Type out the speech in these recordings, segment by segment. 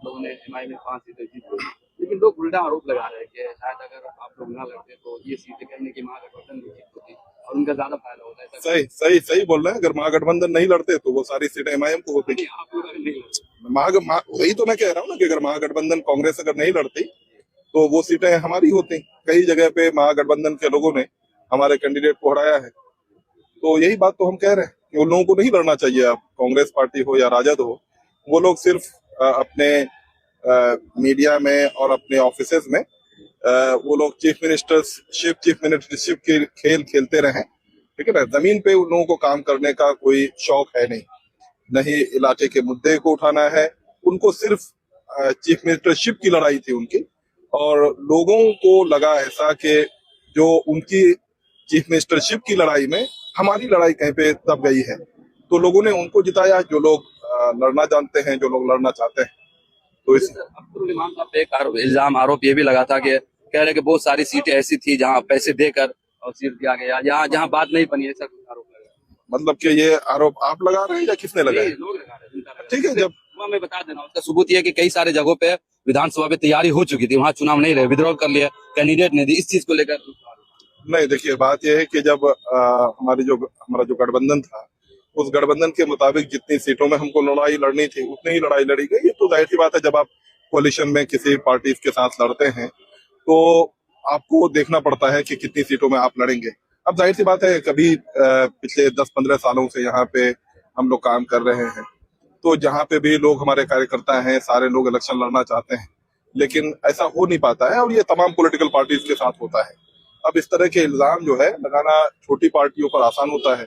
आप लोगों ने एमआई में 5 सीटें जीत ली, लेकिन लोग उल्टा आरोप लगा रहे हैं कि शायद अगर आप लोग ना लड़ते तो ये सीटें कहीं कि महागठबंधन की जीत होती और उनका ज्यादा फायदा होता है। ऐसा सही सही सही बोल रहे हैं। अगर महागठबंधन नहीं लड़ते तो वो सारी सीटें एमआईएम को होती। नहीं, आप लोग अगर नहीं लड़ते। वही तो मैं कह रहा हूँ ना कि अगर महागठबंधन कांग्रेस अगर नहीं लड़ती तो वो सीटें हमारी होती। कई जगह पे महागठबंधन के लोगों ने हमारे कैंडिडेट को हराया है। तो यही बात तो हम कह रहे हैं कि उन लोगों को नहीं लड़ना चाहिए। अब कांग्रेस पार्टी हो या राजद हो, वो लोग सिर्फ अपने मीडिया में और अपने ऑफिसेज में वो लोग चीफ मिनिस्टरशिप के खेल खेलते रहे, ठीक है ना। जमीन पे उन लोगों को काम करने का कोई शौक है नहीं इलाके के मुद्दे को उठाना है। उनको सिर्फ चीफ मिनिस्टरशिप की लड़ाई थी उनकी, और लोगों को लगा ऐसा कि जो उनकी चीफ मिनिस्टरशिप की लड़ाई में हमारी लड़ाई कहीं पे दब गई है, तो लोगों ने उनको जिताया जो लोग लड़ना जानते हैं, जो लोग लड़ना चाहते हैं। तो इस अब्दुल इमाम साहब पे एक आरोप ये भी लगा था कि कह रहे कि बहुत सारी सीटें ऐसी थी जहां पैसे देकर और सीट दिया गया, जहां बात नहीं बनी, ऐसा कुछ आरोप लगा। मतलब कि ये आरोप आप लगा रहे हैं या किसने लगाया? लोग लगा रहे हैं, जनता लगा रही ठीक है, जब मैं बता देना, उसका सबूत ये है कि कई सारे जगहों पे विधानसभा में तैयारी हो चुकी थी, वहां चुनाव नहीं रहे, विड्रॉल कर लिया, कैंडिडेट ने दी, इस चीज को लेकर। नहीं, देखिए बात यह है कि जब हमारा जो गठबंधन था, उस गठबंधन के मुताबिक जितनी सीटों में हमको लड़ाई लड़नी थी उतनी ही लड़ाई लड़ी गई। ये तो जाहिर सी बात है, जब आप कोalition में किसी पार्टी के साथ लड़ते हैं तो आपको देखना पड़ता है कि कितनी सीटों में आप लड़ेंगे। अब जाहिर सी बात है, कभी पिछले 10-15 सालों से यहाँ पे हम लोग काम कर रहे हैं, तो जहाँ पे भी लोग हमारे कार्यकर्ता हैं, सारे लोग इलेक्शन लड़ना चाहते हैं, लेकिन ऐसा हो नहीं पाता है, और ये तमाम पॉलिटिकल पार्टीज के साथ होता है। अब इस तरह के इल्जाम जो है लगाना छोटी पार्टियों पर आसान होता है,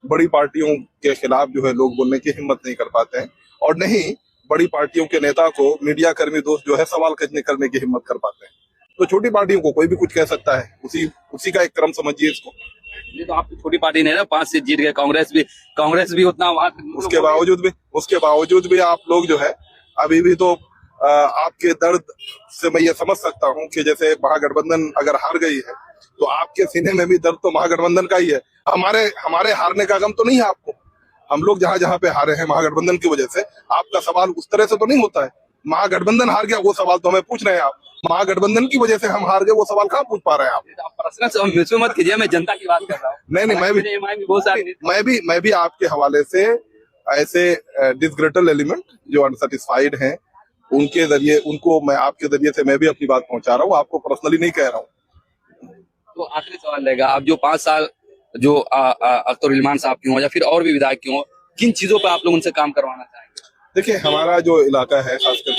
बड़ी पार्टियों के खिलाफ जो है लोग बोलने की हिम्मत नहीं कर पाते हैं, और नहीं बड़ी पार्टियों के नेता को मीडिया कर्मी दोस्त जो है सवाल करने की हिम्मत कर पाते हैं। तो छोटी पार्टियों को कोई भी कुछ कह सकता है, उसी का एक क्रम समझिए इसको। ये तो आप छोटी पार्टी नहीं ना, 5 सीट जीत गए, कांग्रेस भी उतना उसके बावजूद भी आप लोग जो है अभी भी तो आपके दर्द से मैं ये समझ सकता हूँ कि जैसे महागठबंधन अगर हार गई है तो आपके सीने में भी दर्द तो महागठबंधन का ही है। हमारे हारने का गम तो नहीं है आपको। हम लोग जहां पे हारे हैं महागठबंधन की वजह से, आपका सवाल उस तरह से तो नहीं होता है। महागठबंधन हार गया वो सवाल तो हमें पूछ रहे हैं आप, महागठबंधन की वजह से हम हार गए वो सवाल कहाँ पूछ पा रहे हैं आप? पर्सनल मत कीजिए, मैं जनता की बात कर रहा हूँ। नहीं, मैं भी आपके हवाले से ऐसे डिसग्रेटल एलिमेंट जो अनसेटिस्फाइड हैं उनके जरिए, उनको मैं आपके जरिए से मैं भी अपनी बात पहुंचा रहा हूँ, आपको पर्सनली नहीं कह रहा हूँ। तो आखिरी सवाल रहेगा, आप जो 5 साल जो अख्तर इल्मान साहब की हो या फिर और भी विधायक की हो, किन चीजों पर आप लोग उनसे काम करवाना चाहेंगे? देखिए, हमारा जो इलाका है खास करके